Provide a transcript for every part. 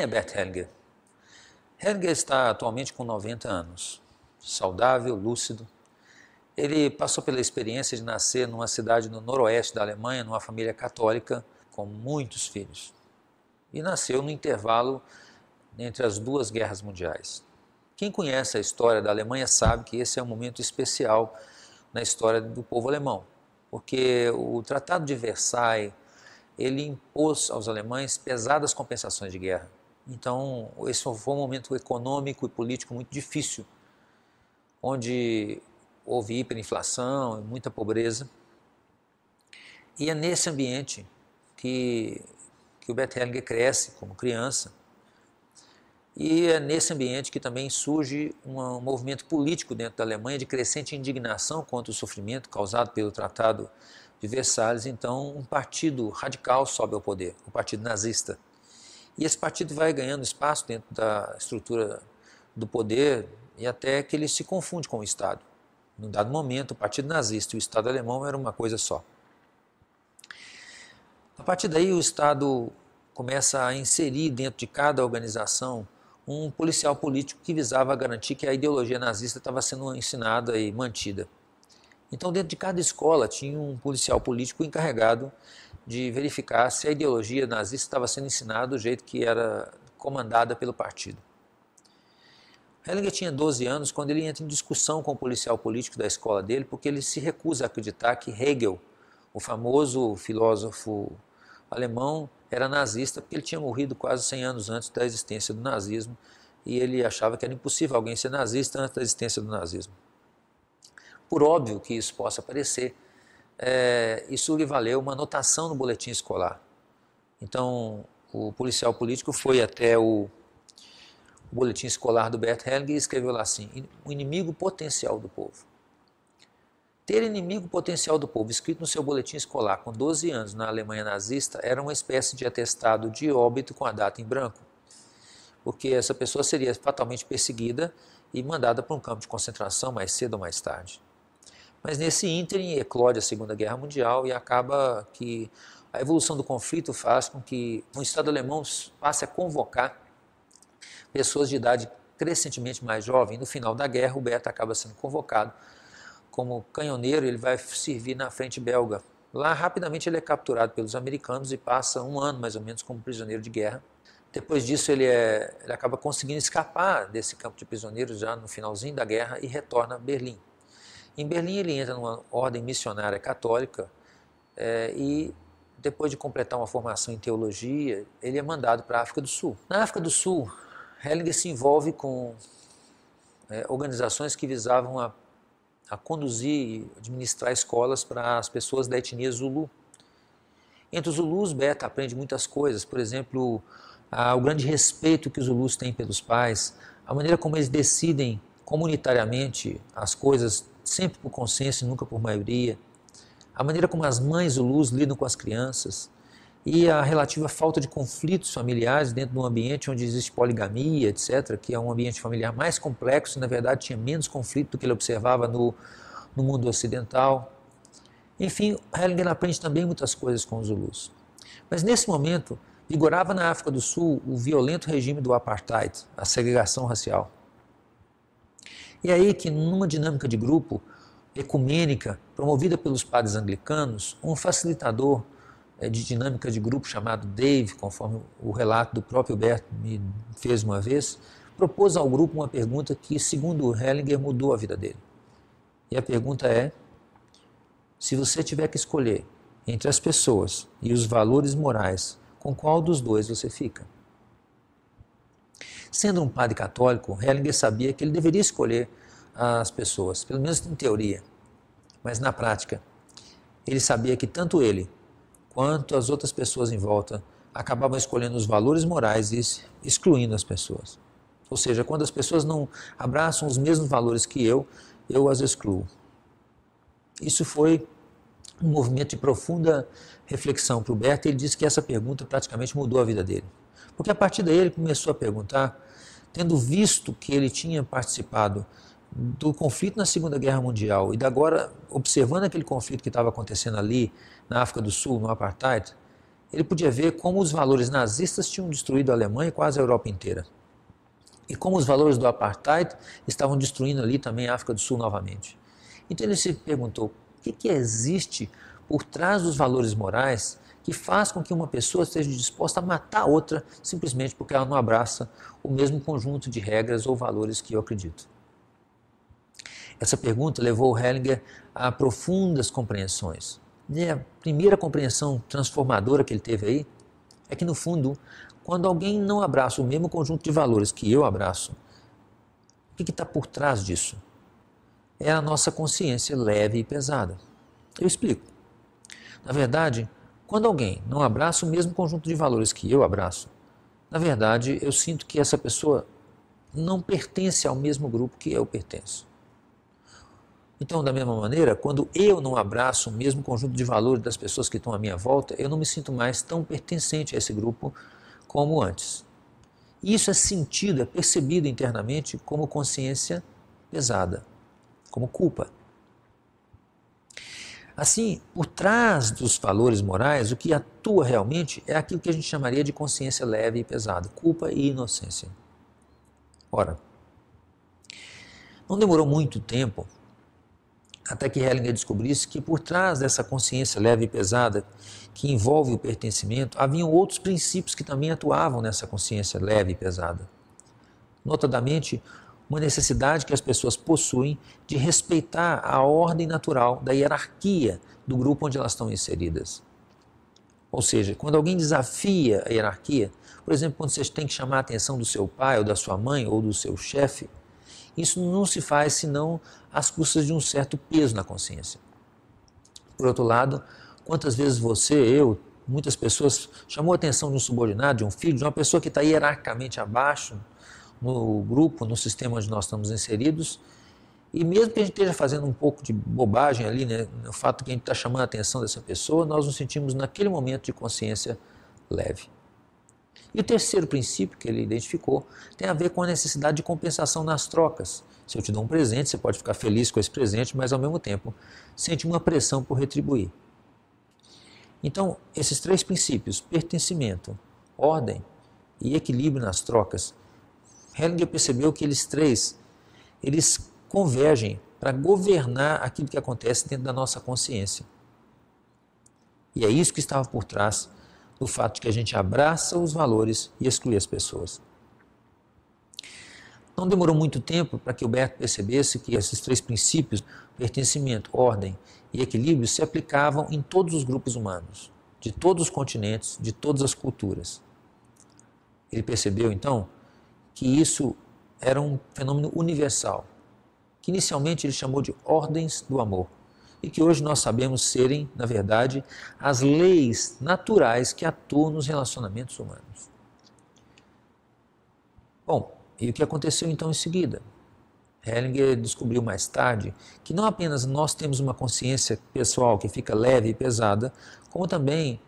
Bert Hellinger? Hellinger está atualmente com 90 anos, saudável, lúcido. Ele passou pela experiência de nascer numa cidade no noroeste da Alemanha, numa família católica com muitos filhos. E nasceu no intervalo entre as duas guerras mundiais. Quem conhece a história da Alemanha sabe que esse é um momento especial na história do povo alemão, porque o Tratado de Versailles, ele impôs aos alemães pesadas compensações de guerra. Então, esse foi um momento econômico e político muito difícil, onde houve hiperinflação e muita pobreza. E é nesse ambiente que o Bert Hellinger cresce como criança. E é nesse ambiente que também surge um movimento político dentro da Alemanha de crescente indignação contra o sofrimento causado pelo Tratado de Versalhes. Então, um partido radical sobe ao poder, o Partido Nazista. E esse partido vai ganhando espaço dentro da estrutura do poder e até que ele se confunde com o Estado. Num dado momento, o Partido Nazista e o Estado alemão eram uma coisa só. A partir daí, o Estado começa a inserir dentro de cada organização um policial político que visava garantir que a ideologia nazista estava sendo ensinada e mantida. Então, dentro de cada escola tinha um policial político encarregado de verificar se a ideologia nazista estava sendo ensinada do jeito que era comandada pelo partido. Hellinger tinha 12 anos quando ele entra em discussão com o policial político da escola dele, porque ele se recusa a acreditar que Hegel, o famoso filósofo alemão, era nazista, porque ele tinha morrido quase 100 anos antes da existência do nazismo, e ele achava que era impossível alguém ser nazista antes da existência do nazismo. Por óbvio que isso possa parecer, isso lhe valeu uma anotação no boletim escolar. Então, o policial político foi até o boletim escolar do Bert Hellinger e escreveu lá assim: o inimigo potencial do povo. Ter inimigo potencial do povo escrito no seu boletim escolar com 12 anos na Alemanha nazista era uma espécie de atestado de óbito com a data em branco, porque essa pessoa seria fatalmente perseguida e mandada para um campo de concentração mais cedo ou mais tarde. Mas nesse ínterim eclode a Segunda Guerra Mundial e acaba que a evolução do conflito faz com que o Estado alemão passe a convocar pessoas de idade crescentemente mais jovem. No final da guerra, o Bert acaba sendo convocado como canhoneiro, ele vai servir na frente belga. Lá, rapidamente, ele é capturado pelos americanos e passa um ano, mais ou menos, como prisioneiro de guerra. Depois disso, ele acaba conseguindo escapar desse campo de prisioneiros já no finalzinho da guerra e retorna a Berlim. Em Berlim, ele entra numa ordem missionária católica e, depois de completar uma formação em teologia, ele é mandado para a África do Sul. Na África do Sul, Hellinger se envolve com organizações que visavam a conduzir e administrar escolas para as pessoas da etnia Zulu. Entre os Zulus, Bert aprende muitas coisas, por exemplo, o grande respeito que os Zulus têm pelos pais, a maneira como eles decidem comunitariamente as coisas, sempre por consenso e nunca por maioria, a maneira como as mães Zulus lidam com as crianças e a relativa falta de conflitos familiares dentro de um ambiente onde existe poligamia, etc., que é um ambiente familiar mais complexo e, na verdade, tinha menos conflito do que ele observava no mundo ocidental. Enfim, Hellinger aprende também muitas coisas com os Zulus. Mas, nesse momento, vigorava na África do Sul o violento regime do apartheid, a segregação racial. E é aí que, numa dinâmica de grupo ecumênica, promovida pelos padres anglicanos, um facilitador de dinâmica de grupo chamado Dave, conforme o relato do próprio Bert me fez uma vez, propôs ao grupo uma pergunta que, segundo Hellinger, mudou a vida dele. E a pergunta é: se você tiver que escolher entre as pessoas e os valores morais, com qual dos dois você fica? Sendo um padre católico, Hellinger sabia que ele deveria escolher as pessoas, pelo menos em teoria, mas na prática, ele sabia que tanto ele quanto as outras pessoas em volta acabavam escolhendo os valores morais e excluindo as pessoas. Ou seja, quando as pessoas não abraçam os mesmos valores que eu as excluo. Isso foi um movimento de profunda reflexão para o Bert, e ele disse que essa pergunta praticamente mudou a vida dele. Porque a partir daí ele começou a perguntar, tendo visto que ele tinha participado do conflito na Segunda Guerra Mundial e agora observando aquele conflito que estava acontecendo ali na África do Sul, no apartheid, ele podia ver como os valores nazistas tinham destruído a Alemanha e quase a Europa inteira. E como os valores do apartheid estavam destruindo ali também a África do Sul novamente. Então ele se perguntou, o que existe por trás dos valores morais que faz com que uma pessoa esteja disposta a matar outra simplesmente porque ela não abraça o mesmo conjunto de regras ou valores que eu acredito? Essa pergunta levou Hellinger a profundas compreensões. E a primeira compreensão transformadora que ele teve aí é que, no fundo, quando alguém não abraça o mesmo conjunto de valores que eu abraço, o que está por trás disso? É a nossa consciência leve e pesada. Eu explico. Na verdade, quando alguém não abraça o mesmo conjunto de valores que eu abraço, na verdade, eu sinto que essa pessoa não pertence ao mesmo grupo que eu pertenço. Então, da mesma maneira, quando eu não abraço o mesmo conjunto de valores das pessoas que estão à minha volta, eu não me sinto mais tão pertencente a esse grupo como antes. E isso é sentido, é percebido internamente como consciência pesada, como culpa. Assim, por trás dos valores morais, o que atua realmente é aquilo que a gente chamaria de consciência leve e pesada, culpa e inocência. Ora, não demorou muito tempo até que Hellinger descobrisse que por trás dessa consciência leve e pesada que envolve o pertencimento, haviam outros princípios que também atuavam nessa consciência leve e pesada. Notadamente, uma necessidade que as pessoas possuem de respeitar a ordem natural da hierarquia do grupo onde elas estão inseridas. Ou seja, quando alguém desafia a hierarquia, por exemplo, quando você tem que chamar a atenção do seu pai ou da sua mãe ou do seu chefe, isso não se faz senão às custas de um certo peso na consciência. Por outro lado, quantas vezes você, eu, muitas pessoas chamou a atenção de um subordinado, de um filho, de uma pessoa que está hierarquicamente abaixo no grupo, no sistema onde nós estamos inseridos, e mesmo que a gente esteja fazendo um pouco de bobagem ali, né, no fato que a gente está chamando a atenção dessa pessoa, nós nos sentimos naquele momento de consciência leve. E o terceiro princípio que ele identificou tem a ver com a necessidade de compensação nas trocas. Se eu te dou um presente, você pode ficar feliz com esse presente, mas ao mesmo tempo sente uma pressão por retribuir. Então, esses três princípios, pertencimento, ordem e equilíbrio nas trocas, Hellinger percebeu que eles convergem para governar aquilo que acontece dentro da nossa consciência. E é isso que estava por trás do fato de que a gente abraça os valores e exclui as pessoas. Não demorou muito tempo para que o Bert percebesse que esses três princípios, pertencimento, ordem e equilíbrio, se aplicavam em todos os grupos humanos, de todos os continentes, de todas as culturas. Ele percebeu, então, que isso era um fenômeno universal, que inicialmente ele chamou de ordens do amor, e que hoje nós sabemos serem, na verdade, as leis naturais que atuam nos relacionamentos humanos. Bom, e o que aconteceu então em seguida? Hellinger descobriu mais tarde que não apenas nós temos uma consciência pessoal que fica leve e pesada, como também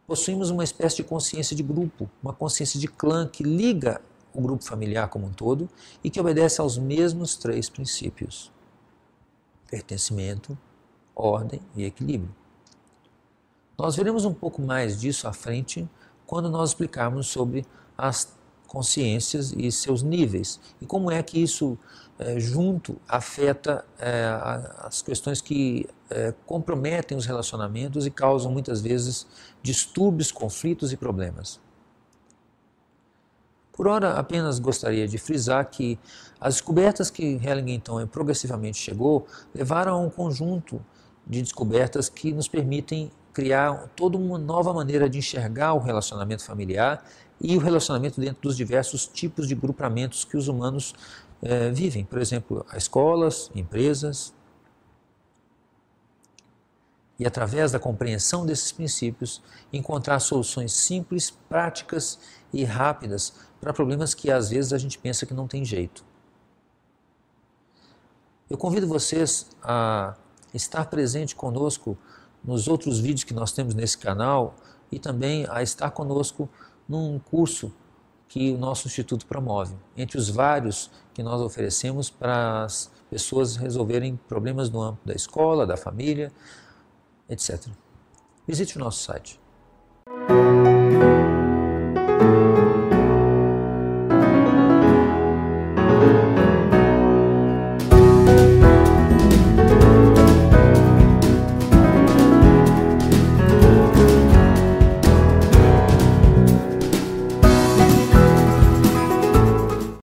possuímos uma espécie de consciência de grupo, uma consciência de clã que liga o grupo familiar como um todo e que obedece aos mesmos três princípios: pertencimento, ordem e equilíbrio. Nós veremos um pouco mais disso à frente quando nós explicarmos sobre as consciências e seus níveis e como é que isso junto afeta as questões que comprometem os relacionamentos e causam muitas vezes distúrbios, conflitos e problemas. Por ora, apenas gostaria de frisar que as descobertas que Hellinger então progressivamente chegou levaram a um conjunto de descobertas que nos permitem criar toda uma nova maneira de enxergar o relacionamento familiar e o relacionamento dentro dos diversos tipos de grupamentos que os humanos vivem. Por exemplo, as escolas, empresas. E através da compreensão desses princípios, encontrar soluções simples, práticas e rápidas para problemas que às vezes a gente pensa que não tem jeito. Eu convido vocês a estar presente conosco nos outros vídeos que nós temos nesse canal e também a estar conosco num curso que o nosso Instituto promove, entre os vários que nós oferecemos para as pessoas resolverem problemas no âmbito da escola, da família, etc. Visite o nosso site.